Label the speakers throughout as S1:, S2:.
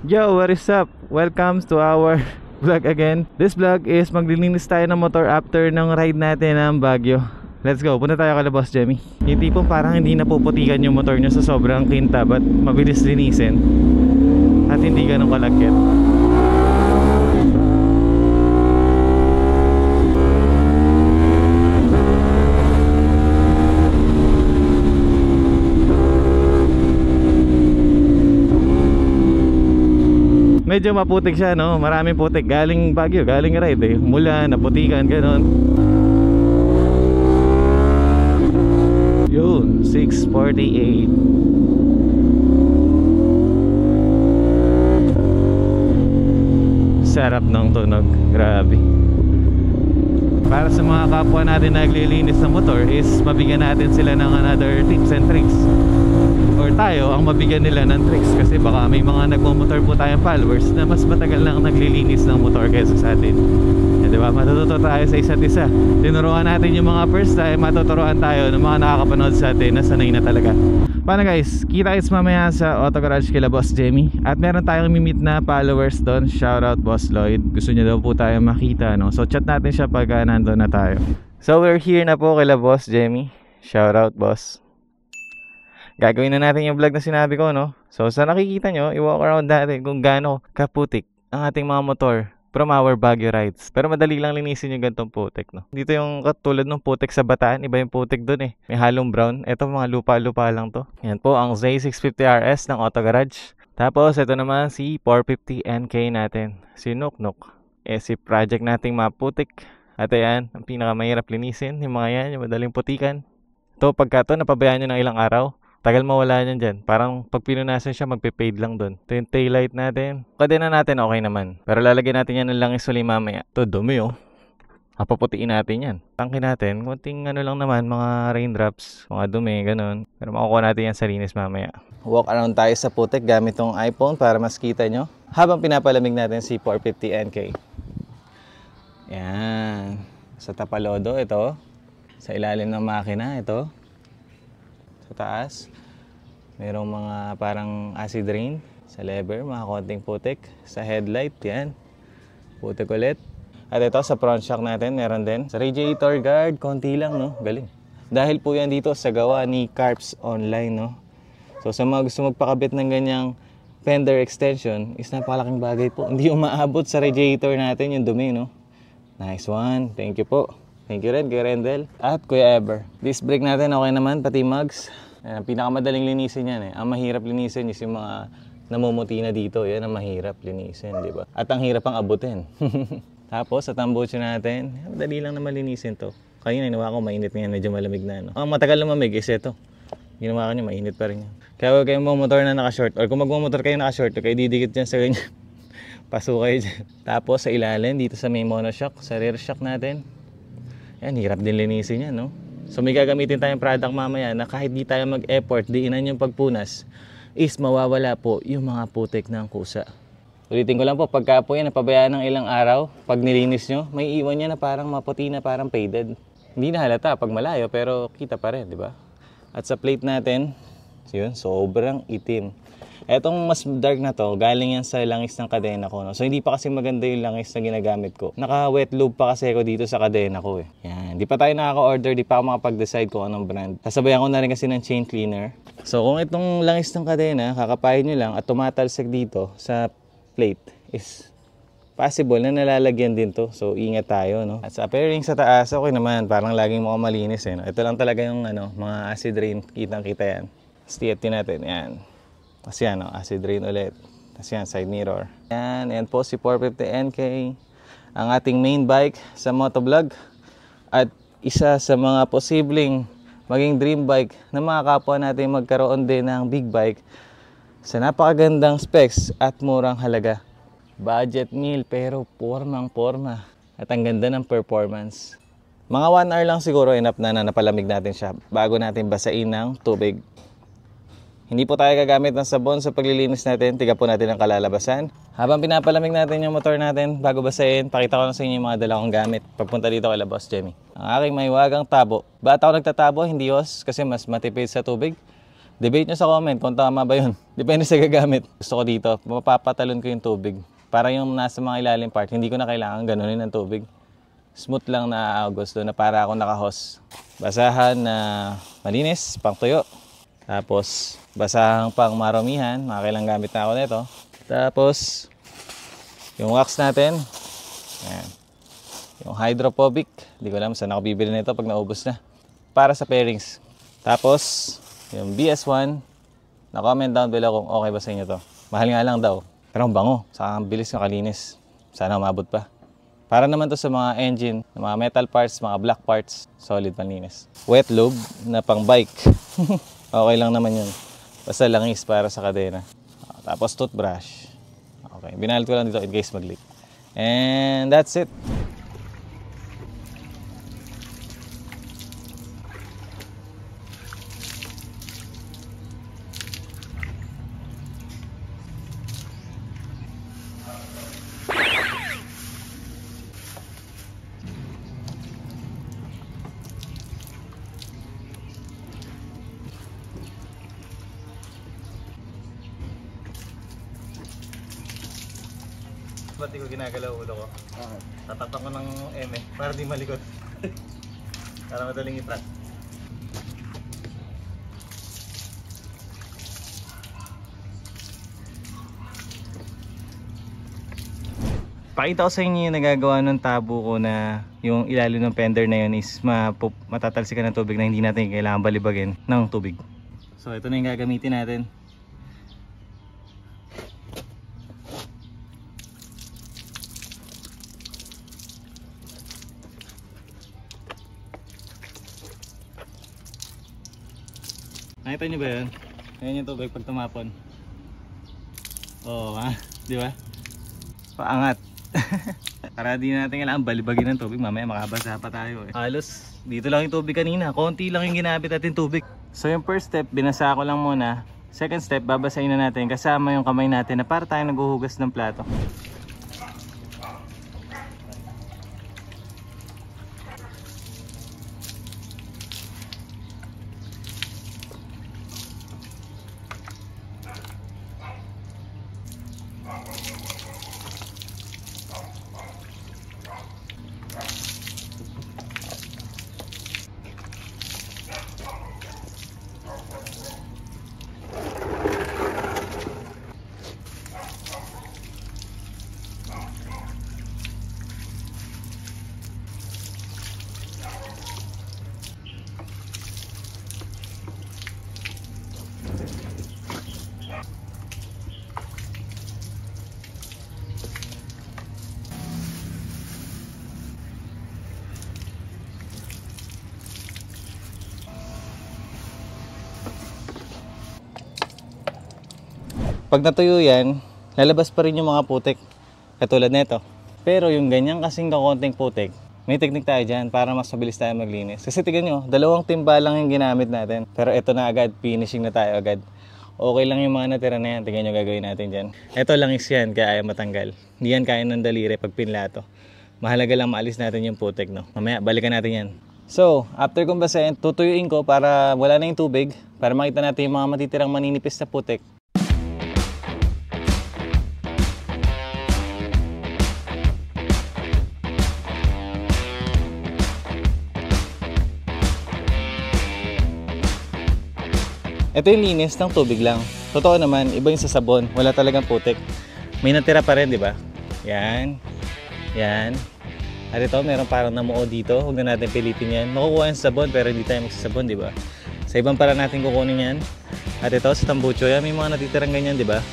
S1: Yo, what is up? Welcome to our vlog again. This vlog is maglilinis tayo ng motor after ng ride natin ng Baguio. Let's go, punta tayo kay Boss Jemmy. Yung tipong parang hindi napuputikan yung motor nyo sa sobrang kinta, but mabilis linisin at hindi ganun kalagkit. Medyo maputik siya, no? Maraming putik. Galing Baguio, galing ride eh. Mula, naputikan, ganon. Yun, 648. Sarap ng tunog. Grabe. Para sa mga kapwa natin na naglilinis ng motor is mabigyan natin sila ng another tips and tricks. Or tayo ang mabigyan nila ng tricks, kasi baka may mga nagmumotor po tayong followers na mas matagal lang naglilinis ng motor kaysa sa atin. Eh, diba? Matututo tayo sa isa't isa. Tinuruan natin yung mga first time, matuturuan tayo ng mga nakakapanood sa atin na sanay na talaga. Paano guys? Kita-kits mamaya sa Auto Garage kila Boss Jemmy. At meron tayong mimit na followers doon. Shoutout Boss Lloyd. Gusto niya daw po tayo makita, no? So chat natin siya pag nandun na tayo. So we're here na po kila Boss Jemmy. Shoutout boss. Gagawin na natin yung vlog na sinabi ko, no? So sa nakikita nyo, i-walk around natin kung gaano kaputik ang ating mga motor from our Baguio rides. Pero madali lang linisin yung gantong putik, no? Dito yung katulad ng putik sa Bataan, iba yung putik dun eh. May halong brown. Ito mga lupa-lupa lang to. Yan po ang Z650RS ng Auto Garage. Tapos ito naman si 450NK natin, si Nuknuk. Si project nating maputik. At ayan, ang pinakamahirap linisin, yung mga yan, yung madaling putikan. Ito, pagka to, napabayaan nyo ng ilang araw, tagal mawala nyan dyan. Parang pag pinunasan siya, magpe-fade lang dun. Ito yung taillight natin. Kadena natin, okay naman. Pero lalagyan natin yan ng langis uli mamaya. Ito, dumi oh. Paputiin natin yan. Tangkin natin, kunting ano lang naman, mga raindrops, mga dumi, ganun. Pero makukuha natin yan sa linis mamaya. Walk around tayo sa putik gamit tong iPhone para mas kita nyo. Habang pinapalamig natin si 450NK. Yan. Sa tapalodo, ito. Sa ilalim ng makina, ito. Sa taas. Merong mga parang acid rain sa lever, mga konting putik. Sa headlight, yan. Putik ulit. At ito, sa front shock natin, meron din. Sa radiator guard, konti lang, no? Galing. Dahil po yan dito sa gawa ni Carps Online, no? So, sa mga gusto magpakabit ng ganyang fender extension, is napakalaking bagay po. Hindi umaabot sa radiator natin yung dumi, no? Nice one. Thank you po. Thank you rin kay Rendel at Kuya Ever. Disc brake natin okay naman, pati mugs. Pinakamadaling linisin yan eh. Ang mahirap linisin is yung mga namumuti na dito. Yan ang mahirap linisin, di ba? At ang hirap ang abutin. Tapos sa tambucho natin, madali lang naman linisin to. Kanina ginawa ko mainit nga, medyo malamig na. No? Ang matagal lumamig is ito. Ginawa ko niya, mainit pa rin yan. Kaya huwag kayong motor na naka-short, or kung magmomotor kayo naka-short, kayo didikit dyan sa ganyan. Paso kayo dyan. Tapos sa ilalim, dito sa may monoshock, sa rear shock natin. Yan, hirap din linisin yan, no? So may gagamitin tayong product mamaya na kahit di tayo mag-effort, diinan yung pagpunas, is mawawala po yung mga putik ng kusa. Ulitin ko lang po, pagka po yan napabayaan ng ilang araw, pag nilinis nyo, may iwan yan na parang maputi na, parang faded. Hindi na halata pag malayo, pero kita pa rin, di ba? At sa plate natin, yun, sobrang itim. Etong mas dark na to, galing yan sa langis ng kadena ko. No? So hindi pa kasi maganda yung langis na ginagamit ko. Naka-wet lube pa kasi ako dito sa kadena ko eh. Yan. Di pa tayo nakaka-order, di pa ako makapag-decide kung anong brand. Sasabayan ko na rin kasi ng chain cleaner. So kung itong langis ng kadena, kakapahin nyo lang at tumatalsik dito sa plate is possible na nalalagyan din to. So ingat tayo, no? At sa fairing sa taas, okay naman. Parang laging mukhang malinis eh. No? Ito lang talaga yung mga acid rain. Kitang-kita yan. TFT natin, yan. Tapos yan, acid rain ulit. Tapos yan, side mirror. Yan po si 450NK. Ang ating main bike sa motovlog. At isa sa mga posibleng maging dream bike na mga kapwa natin magkaroon din ng big bike sa napakagandang specs at murang halaga. Budget meal pero pormang-porma. At ang ganda ng performance. Mga 1 hour lang siguro enough na napalamig natin siya bago natin basain ng tubig. Hindi po tayo gagamit ng sabon sa paglilinis natin. Tiga po natin ang kalalabasan. Habang pinapalamig natin yung motor natin, bago basahin, pakita ko na sa inyo yung mga dala kong gamit. Pagpunta dito kay Boss Jemmy. Ang aking mahiwagang tabo. Ba't ako nagtatabo? Hindi hos, kasi mas matipid sa tubig. Debate nyo sa comment kung tama ba yun. Depende sa gagamit. Gusto ko dito, mapapatalon ko yung tubig. Para yung nasa mga ilalim part, hindi ko na kailangan ganunin ng tubig. Smooth lang na aagos doon na para ako nakahos. Basahan na malinis, pang tuyo. Tapos, basahan pang marumihan. Makakailang gamit na ako nito. Tapos, yung wax natin. Ayan. Yung hydrophobic. Hindi ko alam saan ako bibili nito pag naubos na. Para sa pairings. Tapos, yung BS1. Na-comment down below kung okay ba sa inyo to. Mahal nga lang daw. Pero ang bango. Saka ang bilis ng kalinis. Sana umabot pa. Para naman to sa mga engine, mga metal parts, mga black parts, solid panlinis. Wet lube na pang bike. Okay lang naman yun. Basta langis para sa kadena. Tapos toothbrush. Okay, binalot ko lang dito in case mag-leak. And that's it. Ba't di ko ginagalaw ulo ko? Okay. Tatapak ko ng eme para di malikot. Para madaling i-track. Pakita ko sa inyo yung nagagawa ng tabo ko na yung ilalim ng fender na yun is matatalsikan ng tubig na hindi natin kailangan balibagin ng tubig. So ito na yung gagamitin natin. Nakita nyo ba yun? Ayan yung tubig pag tumapon. Oo ha, di ba? Paangat. Para di natin kailangan balibagin ng tubig, mamaya makabasa pa tayo eh. Halos dito lang yung tubig kanina, konti lang yung ginamit natin tubig. So yung first step, binasa ko lang muna. Second step, babasahin na natin kasama yung kamay natin na para tayong naghuhugas ng plato. Pag natuyo yan, lalabas pa rin yung mga putik. Katulad nito. Pero yung ganyan kasing kakonting putik, may technique tayo dyan para mas mabilis tayo maglinis. Kasi tignan nyo, 2 timba lang yung ginamit natin. Pero ito na agad, finishing na tayo agad. Okay lang yung mga natira na yan. Tignan nyo gagawin natin dyan. Ito langis yan, kaya ayaw matanggal. Hindi yan kaya ng daliri pag pinlato. Mahalaga lang maalis natin yung putik, no? Mamaya, balikan natin yan. So, after kong basahin, tutuyuin ko para wala na yung tubig. Para makita natin yung mga matitirang maninipis na putik. Ito yung linis ng tubig lang. Totoo naman, iba yung sa sabon. Wala talagang putik. May natira pa rin, di ba? Yan. Yan. At ito, meron parang namuo dito. Huwag na natin pilitin yan. Makukuha yung sabon, pero hindi tayo magsasabon, di ba? Sa ibang para natin kukunin yan. At ito, sa tambucho, yan, may mga natitirang ganyan, di ba?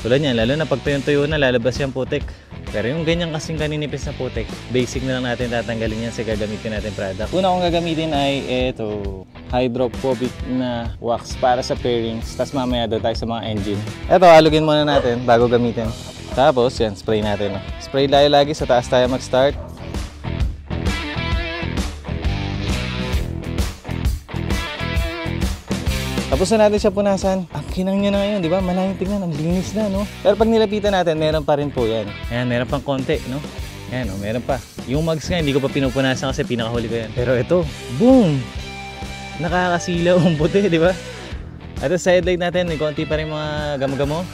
S1: Tulad yan, lalo na pag tuyo na, lalabas yung putik. Pero yung ganyan kasing kaninipis na putik, basic na lang natin tatanggalin yan sa gagamitin natin product. Una kong gagamitin ay ito, hydrophobic na wax para sa pairings. Tapos mamaya doon tayo sa mga engine. Ito, halugin muna natin bago gamitin. Tapos yan, spray natin. Spray tayo lagi, sa taas tayo mag-start. Tapos na natin siya punasan. Ang kinang niya na ngayon, di ba? Malayang tingnan, ang linis na, no? Pero pag nilapitan natin, meron pa rin po yan. Ayan, meron pang konti, no? Ayan, oh, meron pa. Yung mugs nga, hindi ko pa pinupunasan kasi pinakahuli ko yan. Pero ito, boom! Nakakasilaw ang puti, di ba? At sa headlight natin, may konti pa rin mga gamo-gamo.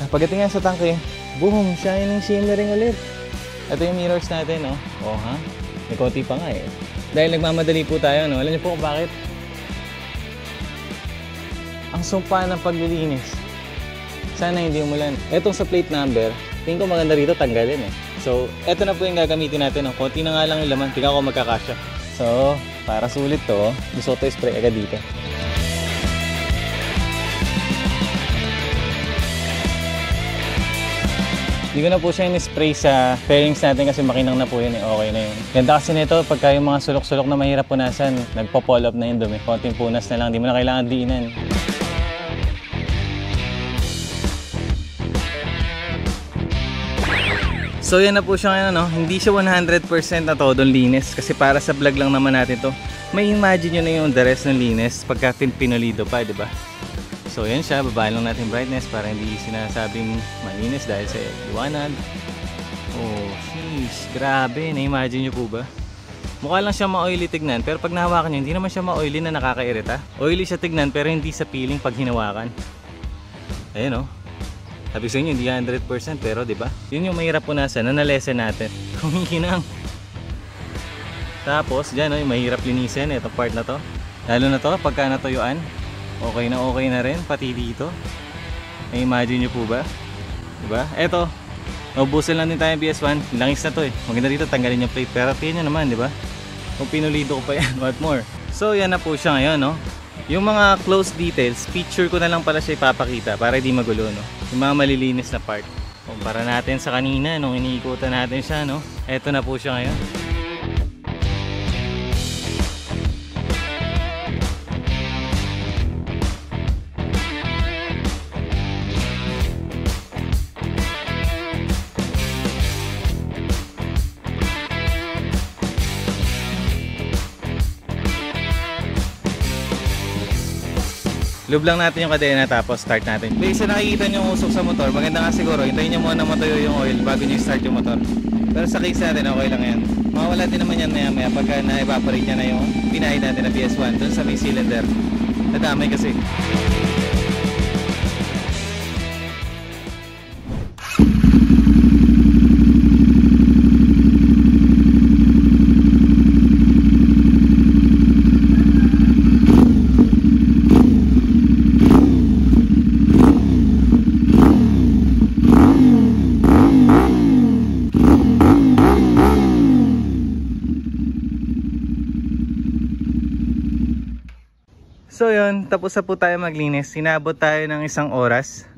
S1: Pagdating nga sa tangke, boom, shining, shimmering ulit. Ito yung mirrors natin, no? Oh, ha? May konti pa nga eh. Dahil nagmamadali po tayo, no? Alam niyo po kung bakit? Ang sumpa ng paglilinis. Sana hindi umulan. Etong sa plate number, tingin ko maganda rito tanggalin eh. So, eto na po yung gagamitin natin. No? Konti na nga lang yung laman. Tingnan ko magkakasya. So, para sulit to, gusto ko to spray agad dito. Hindi ko na po siya in-spray sa fairings natin kasi makinang na po yun eh. Okay na yun. Ganda kasi nito, pagka yung mga sulok-sulok na mahirap punasan, nagpo-pull up na yun dumi. Konting punas na lang, hindi mo na kailangan diinan. So yan na po siya ngayon, no? Hindi siya 100% na todong linis kasi para sa vlog lang naman natin to. May imagine nyo na yung the rest ng linis pagka pinulido pa, di ba? So yan siya, babaan lang natin brightness para hindi sinasabing malinis dahil sa liwanag. Oh, sheesh, grabe, na-imagine nyo po ba? Mukha lang siya ma-oily tignan pero pag nahawakan nyo, hindi naman siya ma-oily na nakakairita. Oily siya tignan pero hindi sa feeling pag hinawakan. Ayun, oh. Sabi sa inyo, hindi 100% pero diba? Yun yung mahirap punasan na na-lesson natin. Kumikinang. Tapos dyan, yung mahirap linisin itong part na to. Lalo na to, pagka natuyuan, okay na rin, pati dito. Na-imagine nyo po ba? Diba? Eto, naubusan lang din tayo BS1. Langis na to eh. Maganda dito, tanggalin yung plate. Pero tingnan nyo naman, diba? Kung pinulido ko pa yan, what more? So yan na po siya ngayon, no? Yung mga close details, picture ko na lang pala siya ipapakita para di magulo, no? Yung mga malilinis na part. Kumpara natin sa kanina, nung iniikutan natin siya, no? Eto na po siya ngayon. Lube lang natin yung kadena tapos start natin. Based sa nakikita nyo usok sa motor, maganda nga siguro hintayin nyo muna matuyo yung oil bago nyo start yung motor. Pero sa case natin okay lang yan. Mawala din naman yan maya maya pagka na-evaporate nya na yung pinahid natin na BS1 dun sa may cylinder. Nadamay kasi. So yun, tapos na po tayo maglinis. Sinabot tayo ng 1 oras.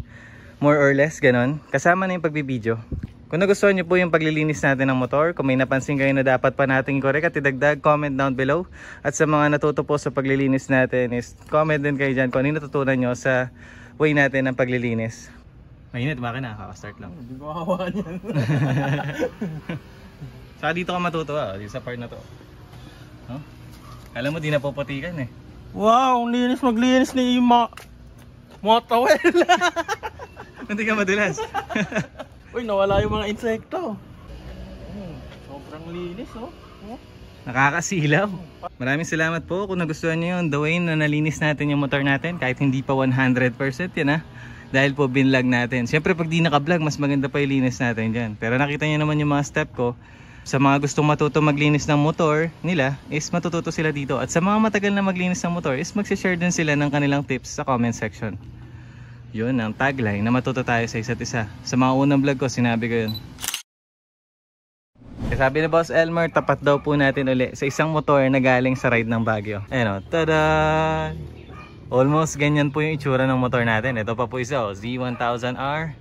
S1: More or less, ganon. Kasama na yung pagbibideo. Kung nagustuhan nyo po yung paglilinis natin ng motor, kung may napansin kayo na dapat pa natin i-correct at idagdag, comment down below. At sa mga natuto po sa paglilinis natin is comment din kayo dyan kung ano yung natutunan nyo sa way natin ng paglilinis. Mainit, bakit na? Kaka-start lang.
S2: Hindi ko makahawakan yan.
S1: Saka dito ka matuto, dito sa part na to. Huh? Alam mo, di na poputikan eh.
S2: Wow, linis maglinis ni Ima. Mga tawel.
S1: Hindi ka madulas.
S2: Uy, nawala yung mga insekto. Sobrang linis, oh.
S1: Nakakasilaw. Maraming salamat po kung nagustuhan nyo yung the way na nalinis natin yung motor natin. Kahit hindi pa 100% yan ha. Dahil po binlog natin. Siyempre pag di naka-vlog, mas maganda pa yung linis natin dyan. Pero nakita nyo naman yung mga step ko. Sa mga gustong matuto maglinis ng motor nila is matututo sila dito. At sa mga matagal na maglinis ng motor is magsishare din sila ng kanilang tips sa comment section. Yun ang tagline na matuto tayo sa isa't isa. Sa mga unang vlog ko sinabi ko yun. Sabi ni Boss Elmer, tapat daw po natin uli sa isang motor na galing sa ride ng Baguio. Ayan o, tada! Almost ganyan po yung itsura ng motor natin. Ito pa po isa o, Z1000R.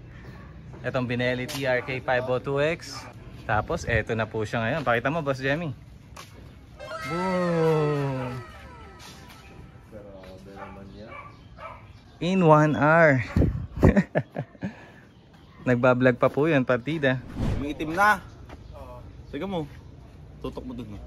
S1: Itong Benelli TRK 502X. Tapos, eto na po siya ngayon. Pakita mo, Boss Jemmy. Boom! In 1 hour. Nagbablog pa po yan, partida.
S2: May itim na. Sige mo. Tutok mo dun.